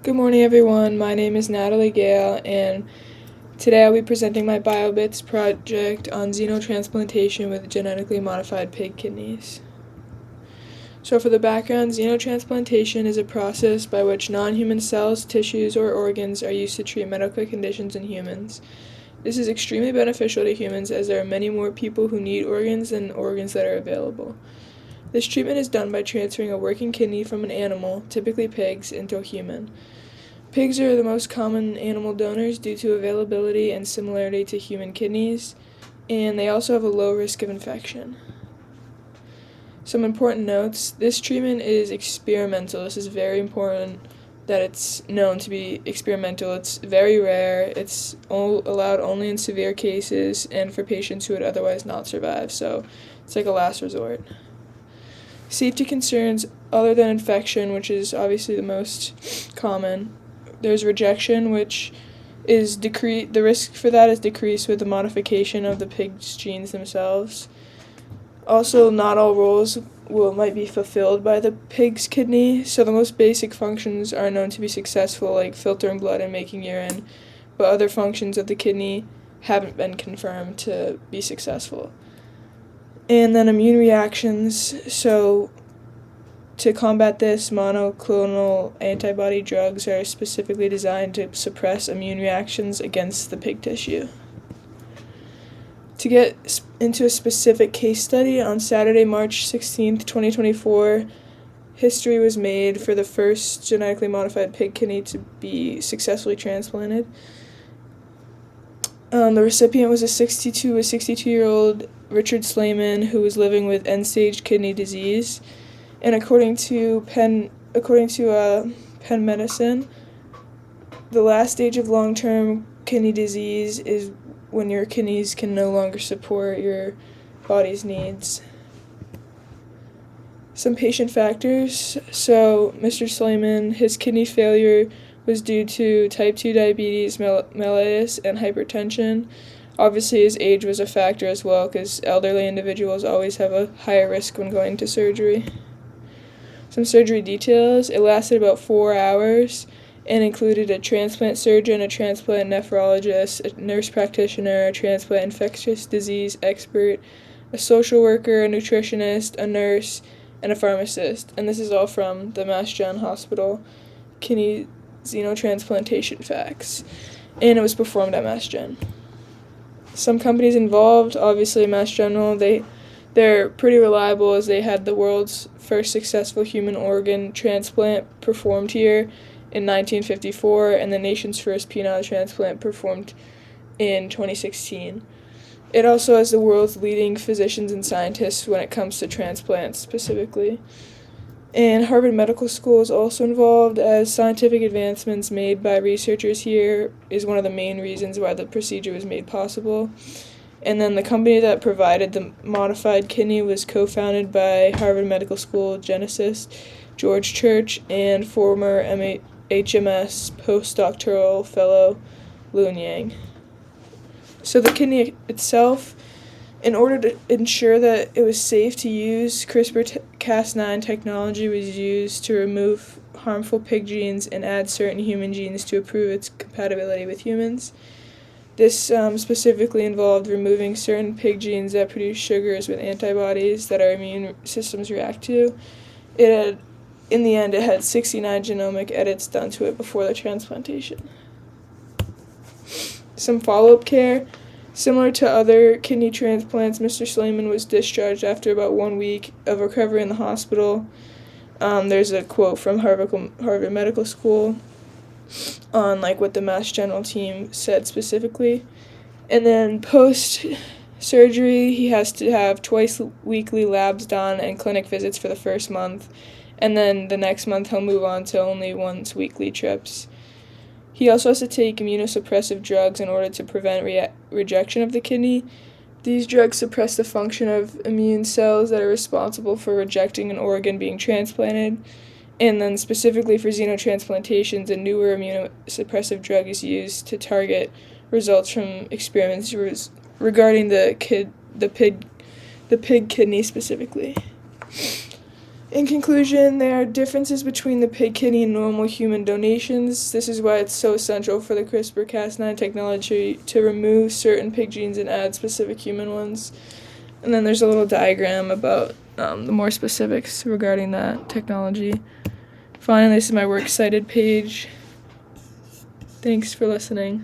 Good morning, everyone. My name is Natalie Gale, and today I'll be presenting my Biobits project on xenotransplantation with genetically modified pig kidneys. So for the background, xenotransplantation is a process by which non-human cells, tissues, or organs are used to treat medical conditions in humans. This is extremely beneficial to humans as there are many more people who need organs than organs that are available. This treatment is done by transferring a working kidney from an animal, typically pigs, into a human. Pigs are the most common animal donors due to availability and similarity to human kidneys, and they also have a low risk of infection. Some important notes: this treatment is experimental. This is very important that it's known to be experimental. It's very rare. It's allowed only in severe cases and for patients who would otherwise not survive, so it's like a last resort. Safety concerns other than infection, which is obviously the most common. There's rejection, which is the risk for that is decreased with the modification of the pig's genes themselves. Also, not all roles might be fulfilled by the pig's kidney, so the most basic functions are known to be successful, like filtering blood and making urine, but other functions of the kidney haven't been confirmed to be successful. And then immune reactions, so to combat this, monoclonal antibody drugs are specifically designed to suppress immune reactions against the pig tissue. To get into a specific case study, on Saturday, March 16th, 2024, history was made for the first genetically modified pig kidney to be successfully transplanted. The recipient was a 62-year-old Richard Slayman who was living with end-stage kidney disease. And according to Penn Medicine, the last stage of long-term kidney disease is when your kidneys can no longer support your body's needs. Some patient factors. So, Mr. Slayman, his kidney failure was due to type 2 diabetes, mellitus, and hypertension. Obviously, his age was a factor as well, because elderly individuals always have a higher risk when going to surgery. Some surgery details: it lasted about 4 hours and included a transplant surgeon, a transplant nephrologist, a nurse practitioner, a transplant infectious disease expert, a social worker, a nutritionist, a nurse, and a pharmacist. And this is all from the Mass Gen Hospital Kidney Xenotransplantation Facts. And it was performed at Mass Gen. Some companies involved, obviously Mass General, they're pretty reliable as they had the world's first successful human organ transplant performed here in 1954 and the nation's first penile transplant performed in 2016. It also has the world's leading physicians and scientists when it comes to transplants specifically. And Harvard Medical School is also involved, as scientific advancements made by researchers here is one of the main reasons why the procedure was made possible. And then the company that provided the modified kidney was co-founded by Harvard Medical School geneticist George Church and former HMS postdoctoral fellow Lun Yang. So the kidney itself, in order to ensure that it was safe to use, CRISPR-Cas9 technology was used to remove harmful pig genes and add certain human genes to improve its compatibility with humans. This specifically involved removing certain pig genes that produce sugars with antibodies that our immune systems react to. In the end, it had 69 genomic edits done to it before the transplantation. Some follow-up care. Similar to other kidney transplants, Mr. Slayman was discharged after about 1 week of recovery in the hospital. There's a quote from Harvard Medical School on what the Mass General team said specifically. And then post-surgery, he has to have twice weekly labs done and clinic visits for the first month. And then the next month, he'll move on to only once weekly trips. He also has to take immunosuppressive drugs in order to prevent rejection of the kidney. These drugs suppress the function of immune cells that are responsible for rejecting an organ being transplanted. And then specifically for xenotransplantations, a newer immunosuppressive drug is used to target results from experiments regarding the pig kidney specifically. In conclusion, there are differences between the pig kidney and normal human donations. This is why it's so essential for the CRISPR-Cas9 technology to remove certain pig genes and add specific human ones. And then there's a little diagram about the more specifics regarding that technology. Finally, this is my works cited page. Thanks for listening.